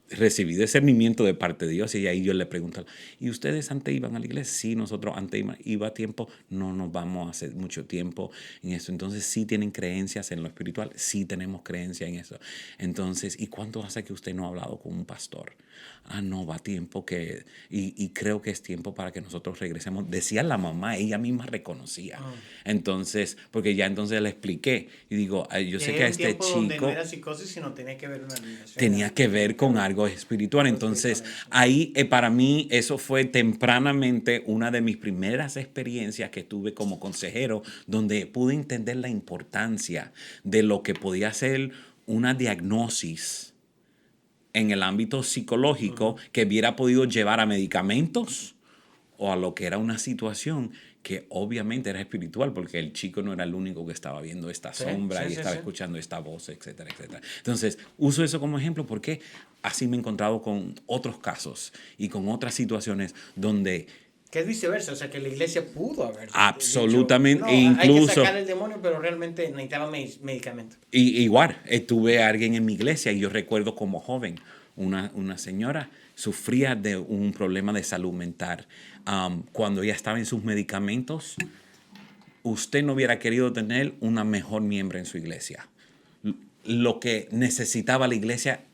recibí discernimiento de parte de Dios y ahí yo le pregunto, ¿y ustedes antes iban a la iglesia? Sí, nosotros antes iba a tiempo, no nos vamos a hacer mucho tiempo en eso. Entonces sí tienen creencias en lo espiritual, sí tenemos creencia en eso. Entonces, ¿y cuánto hace que usted no ha hablado con un pastor? No, va tiempo que, y creo que es tiempo para que nosotros regresemos. Decía la mamá, ella misma reconocía. Entonces, porque ya entonces le expliqué y digo, yo sé que a este chico... donde no era psicosis, sino tenía que ver una liberación. Tenía que ver con algo espiritual. Entonces, ahí para mí eso fue tempranamente una de mis primeras experiencias que tuve como consejero, donde pude entender la importancia de lo que podía ser una diagnosis en el ámbito psicológico que hubiera podido llevar a medicamentos o a lo que era una situación que obviamente era espiritual, porque el chico no era el único que estaba viendo esta sombra y estaba escuchando esta voz, etcétera, etcétera. Entonces, uso eso como ejemplo porque así me he encontrado con otros casos y con otras situaciones donde... Que es viceversa, o sea, que la iglesia pudo haber absolutamente, dicho, no, incluso... hay que sacar el demonio, pero realmente necesitaba medicamento. Y igual, tuve a alguien en mi iglesia y yo recuerdo como joven, una señora, sufría de un problema de salud mental. Cuando ella estaba en sus medicamentos, usted no hubiera querido tener una mejor miembro en su iglesia. Lo que necesitaba la iglesia,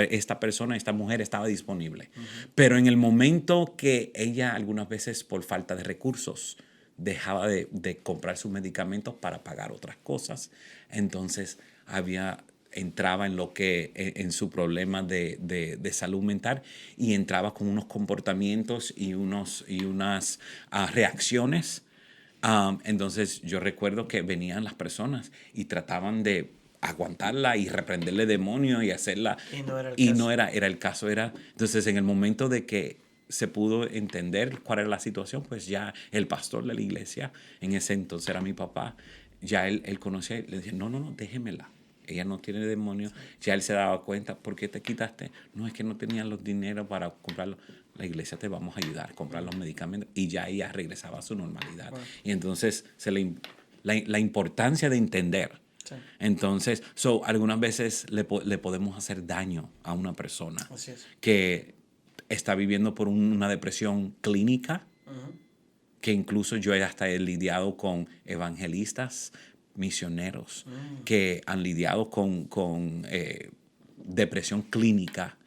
esta mujer estaba disponible. Pero en el momento que ella, algunas veces por falta de recursos, dejaba de comprar sus medicamentos para pagar otras cosas, entonces entraba en su problema de salud mental y entraba con unos comportamientos y unas reacciones. Entonces yo recuerdo que venían las personas y trataban de aguantarla y reprenderle demonios y hacerla. Y no era el caso. Entonces en el momento de que se pudo entender cuál era la situación, pues ya el pastor de la iglesia, en ese entonces era mi papá, ya él conocía, le decía, no, déjemela. Ella no tiene demonio. Ya él se daba cuenta. ¿Por qué te quitaste? No, es que no tenían los dineros para comprarlo. La iglesia te vamos a ayudar a comprar los medicamentos. Y ya ella regresaba a su normalidad. Bueno. Y entonces la importancia de entender. Sí. Entonces, algunas veces le podemos hacer daño a una persona que está viviendo por una depresión clínica, que incluso yo hasta he lidiado con evangelistas, misioneros que han lidiado con depresión clínica,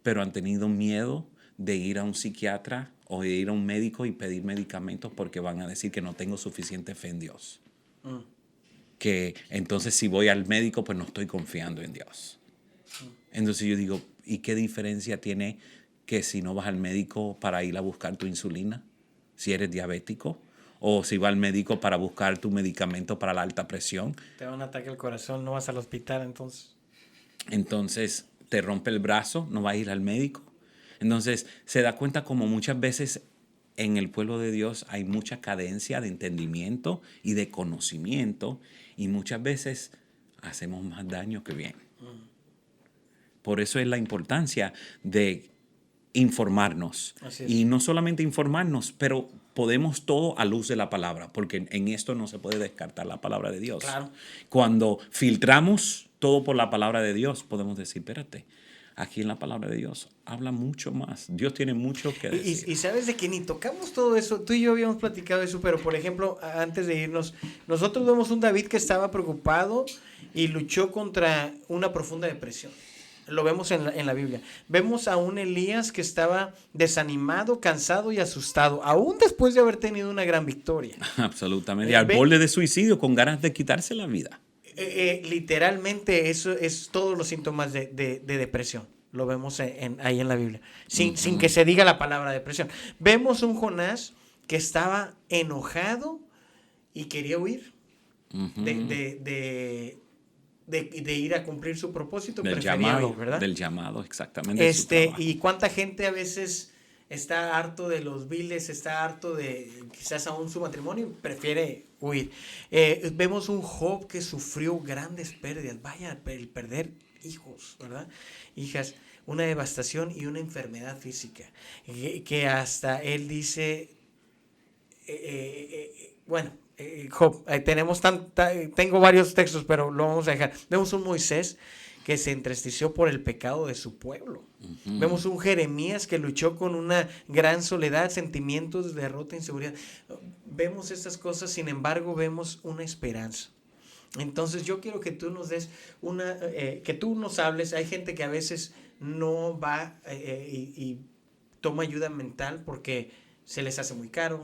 pero han tenido miedo de ir a un psiquiatra o de ir a un médico y pedir medicamentos porque van a decir que no tengo suficiente fe en Dios. Que entonces si voy al médico, pues no estoy confiando en Dios. Entonces yo digo, ¿y qué diferencia tiene que si no vas al médico para ir a buscar tu insulina? Si eres diabético. O si vas al médico para buscar tu medicamento para la alta presión. Te da un ataque al corazón, no vas al hospital entonces. Entonces te rompe el brazo, no vas a ir al médico. Entonces se da cuenta como muchas veces en el pueblo de Dios hay mucha cadencia de entendimiento y de conocimiento. Y muchas veces hacemos más daño que bien. Por eso es la importancia de informarnos. Y no solamente informarnos, pero podemos todo a luz de la palabra, porque en esto no se puede descartar la palabra de Dios. Claro. Cuando filtramos todo por la palabra de Dios, podemos decir, espérate, aquí en la palabra de Dios habla mucho más. Dios tiene mucho que decir. Y sabes de que ni tocamos todo eso. Tú y yo habíamos platicado eso, pero por ejemplo, antes de irnos, nosotros vemos un David que estaba preocupado y luchó contra una profunda depresión. Lo vemos en la Biblia. Vemos a un Elías que estaba desanimado, cansado y asustado, aún después de haber tenido una gran victoria. Absolutamente. Al borde de suicidio, con ganas de quitarse la vida. Literalmente, eso es todos los síntomas de depresión. Lo vemos ahí en la Biblia, sin que se diga la palabra depresión. Vemos un Jonás que estaba enojado y quería huir de ir a cumplir su propósito, del llamado, ¿verdad? Del llamado, exactamente. Y cuánta gente a veces está harto de los viles, está harto de quizás aún su matrimonio y prefiere huir. Vemos un Job que sufrió grandes pérdidas, vaya, el perder hijos, ¿verdad? Hijas, una devastación y una enfermedad física, que hasta él dice, Job, tengo varios textos, pero lo vamos a dejar. Vemos un Moisés que se entristeció por el pecado de su pueblo. Vemos un Jeremías que luchó con una gran soledad, sentimientos de derrota, inseguridad. Vemos estas cosas, sin embargo, vemos una esperanza. Entonces yo quiero que tú nos des que tú nos hables. Hay gente que a veces no va y toma ayuda mental porque se les hace muy caro.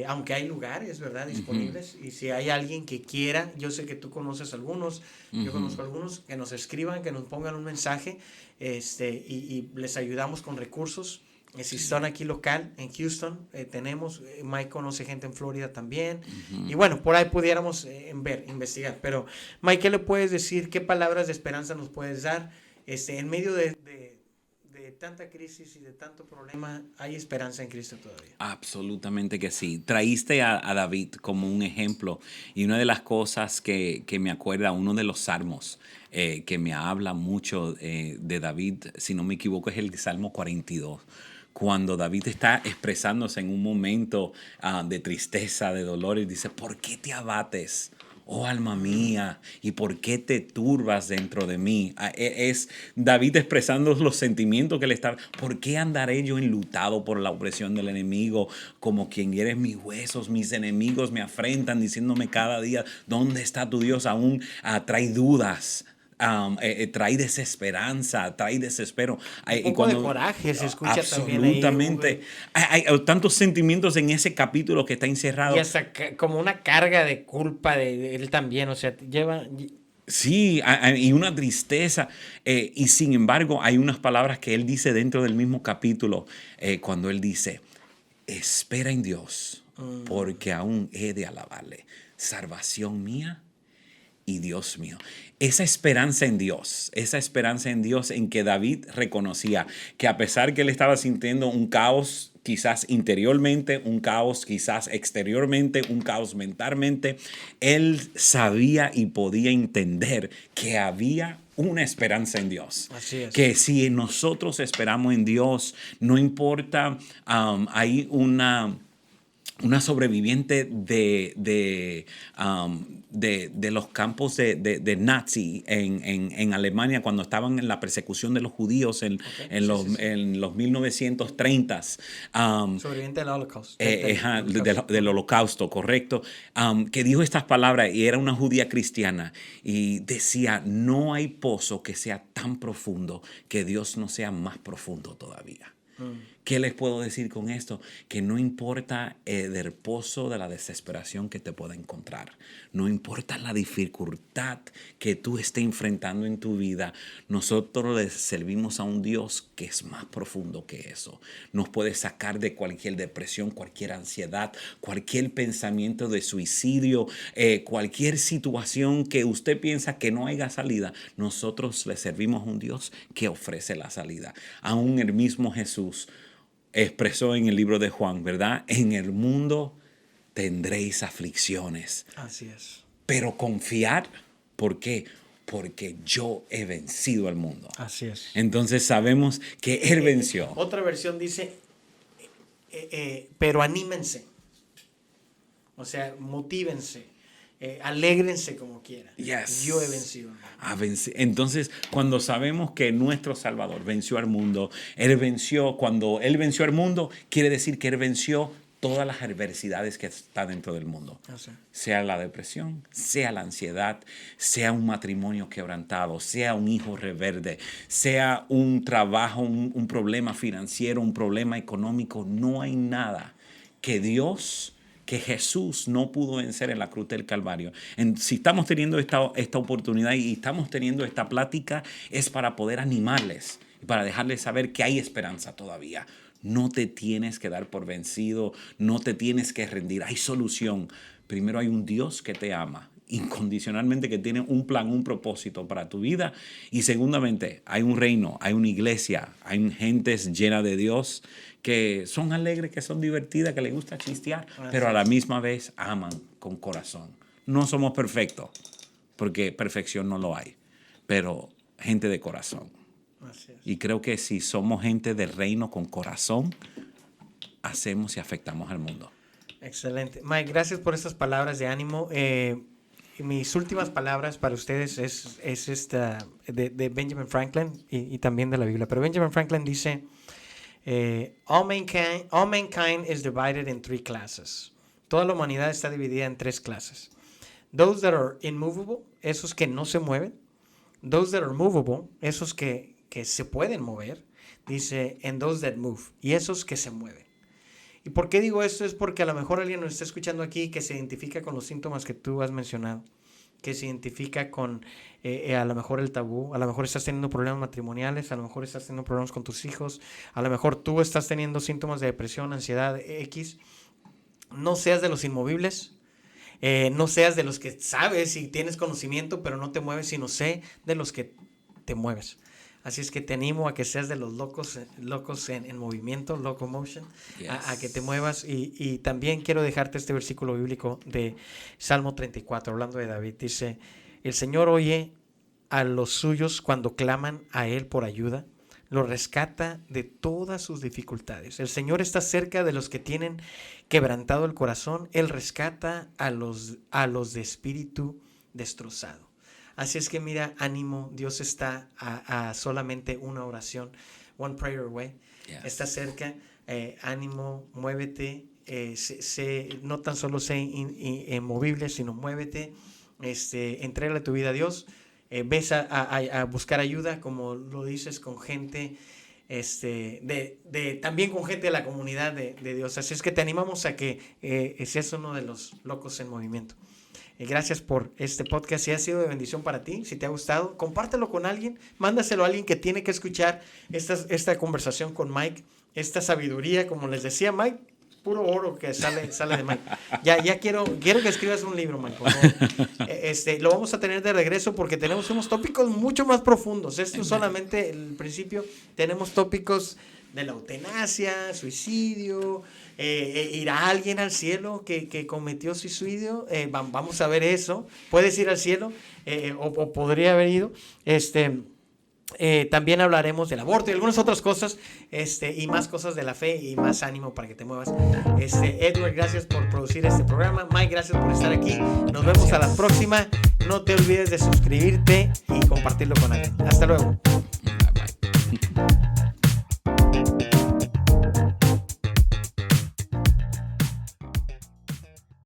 Aunque hay lugares, ¿verdad?, disponibles, y si hay alguien que quiera, yo sé que tú conoces algunos, yo conozco algunos, que nos escriban, que nos pongan un mensaje, y les ayudamos con recursos. Si están aquí local, en Houston, tenemos, Mike conoce gente en Florida también, y bueno, por ahí pudiéramos investigar. Pero Mike, ¿qué le puedes decir? ¿Qué palabras de esperanza nos puedes dar? En medio de tanta crisis y de tanto problema, ¿hay esperanza en Cristo todavía? Absolutamente que sí. Traíste a David como un ejemplo, y una de las cosas que me acuerda, uno de los salmos que me habla mucho de David, si no me equivoco, es el Salmo 42. Cuando David está expresándose en un momento de tristeza, de dolor, y dice, ¿por qué te abates, Oh alma mía, ¿y por qué te turbas dentro de mí? Es David expresando los sentimientos que le está. ¿Por qué andaré yo enlutado por la opresión del enemigo? Como quien hiere mis huesos, mis enemigos me afrentan diciéndome cada día, ¿dónde está tu Dios? Aún trae dudas. Trae desesperanza, trae desespero. Un poco de coraje se escucha también ahí. Absolutamente. Hay tantos sentimientos en ese capítulo que está encerrado. Y hasta como una carga de culpa de él también, o sea, lleva... Sí, y una tristeza. Y sin embargo, hay unas palabras que él dice dentro del mismo capítulo, cuando él dice, espera en Dios, porque aún he de alabarle. Salvación mía y Dios mío. Esa esperanza en Dios en que David reconocía que a pesar que él estaba sintiendo un caos quizás interiormente, un caos quizás exteriormente, un caos mentalmente, él sabía y podía entender que había una esperanza en Dios. Así es. Que si nosotros esperamos en Dios, no importa, hay una sobreviviente de los campos de Nazi en Alemania cuando estaban en la persecución de los judíos en los 1930s. Sobreviviente del Holocausto. Del Holocausto, correcto. Que dijo estas palabras y era una judía cristiana y decía, no hay pozo que sea tan profundo que Dios no sea más profundo todavía. ¿Qué les puedo decir con esto? Que no importa el pozo de la desesperación que te pueda encontrar, no importa la dificultad que tú estés enfrentando en tu vida, nosotros le servimos a un Dios que es más profundo que eso. Nos puede sacar de cualquier depresión, cualquier ansiedad, cualquier pensamiento de suicidio, cualquier situación que usted piensa que no haya salida. Nosotros le servimos a un Dios que ofrece la salida. Aún el mismo Jesús expresó en el libro de Juan, ¿verdad? En el mundo tendréis aflicciones. Así es. Pero confiar, ¿por qué? Porque yo he vencido al mundo. Así es. Entonces sabemos que Él venció. Otra versión dice, pero anímense. O sea, motívense. Alégrense como quieran. Yes. Yo he vencido. Entonces, cuando sabemos que nuestro Salvador venció al mundo, cuando Él venció al mundo, quiere decir que Él venció todas las adversidades que están dentro del mundo. Sea la depresión, sea la ansiedad, sea un matrimonio quebrantado, sea un hijo rebelde, sea un trabajo, un problema financiero, un problema económico. No hay nada que Jesús no pudo vencer en la cruz del Calvario. Si estamos teniendo esta oportunidad y estamos teniendo esta plática, es para poder animarles, para dejarles saber que hay esperanza todavía. No te tienes que dar por vencido, no te tienes que rendir, hay solución. Primero hay un Dios que te ama incondicionalmente, que tiene un plan, un propósito para tu vida. Y segundamente, hay un reino, hay una iglesia, hay gentes llenas de Dios que son alegres, que son divertidas, que les gusta chistear, pero a la misma vez aman con corazón. No somos perfectos, porque perfección no lo hay, pero gente de corazón. Así es. Y creo que si somos gente del reino con corazón, hacemos y afectamos al mundo. Excelente. Mike, gracias por estas palabras de ánimo. Mis últimas palabras para ustedes es esta de Benjamin Franklin y también de la Biblia. Pero Benjamin Franklin dice, all mankind is divided in 3 classes. Toda la humanidad está dividida en 3 clases. Those that are immovable, esos que no se mueven. Those that are movable, esos que se pueden mover. Dice, and those that move, y esos que se mueven. ¿Y por qué digo esto? Es porque a lo mejor alguien nos está escuchando aquí que se identifica con los síntomas que tú has mencionado, que se identifica con a lo mejor el tabú, a lo mejor estás teniendo problemas matrimoniales, a lo mejor estás teniendo problemas con tus hijos, a lo mejor tú estás teniendo síntomas de depresión, ansiedad, X. No seas de los inmovibles, no seas de los que sabes y tienes conocimiento pero no te mueves, sino sé de los que te mueves. Así es que te animo a que seas de los locos en movimiento, locomotion, yes. a que te muevas. Y también quiero dejarte este versículo bíblico de Salmo 34, hablando de David. Dice, el Señor oye a los suyos cuando claman a Él por ayuda, lo rescata de todas sus dificultades. El Señor está cerca de los que tienen quebrantado el corazón. Él rescata a los de espíritu destrozado. Así es que mira, ánimo, Dios está a solamente una oración, one prayer away. Yes. Está cerca, ánimo, muévete, no tan solo sé inmovible, sino muévete, entrégale tu vida a Dios, ves a buscar ayuda, como lo dices, con gente, también con gente de la comunidad de Dios. Así es que te animamos a que seas uno de los locos en movimiento. Gracias por este podcast. Si ha sido de bendición para ti, si te ha gustado, compártelo con alguien, mándaselo a alguien que tiene que escuchar esta conversación con Mike, esta sabiduría, como les decía Mike, puro oro que sale de Mike. Ya quiero que escribas un libro, Mike, por favor. Lo vamos a tener de regreso porque tenemos unos tópicos mucho más profundos. Esto es solamente el principio. Tenemos tópicos de la eutanasia, suicidio, ¿irá alguien al cielo que cometió suicidio? Vamos a ver eso. ¿Puedes ir al cielo? O podría haber ido. También hablaremos del aborto y algunas otras cosas, y más cosas de la fe y más ánimo para que te muevas. Edward, gracias por producir este programa. Mike, gracias por estar aquí. Nos vemos a la próxima. No te olvides de suscribirte y compartirlo con alguien. Hasta luego. Bye bye.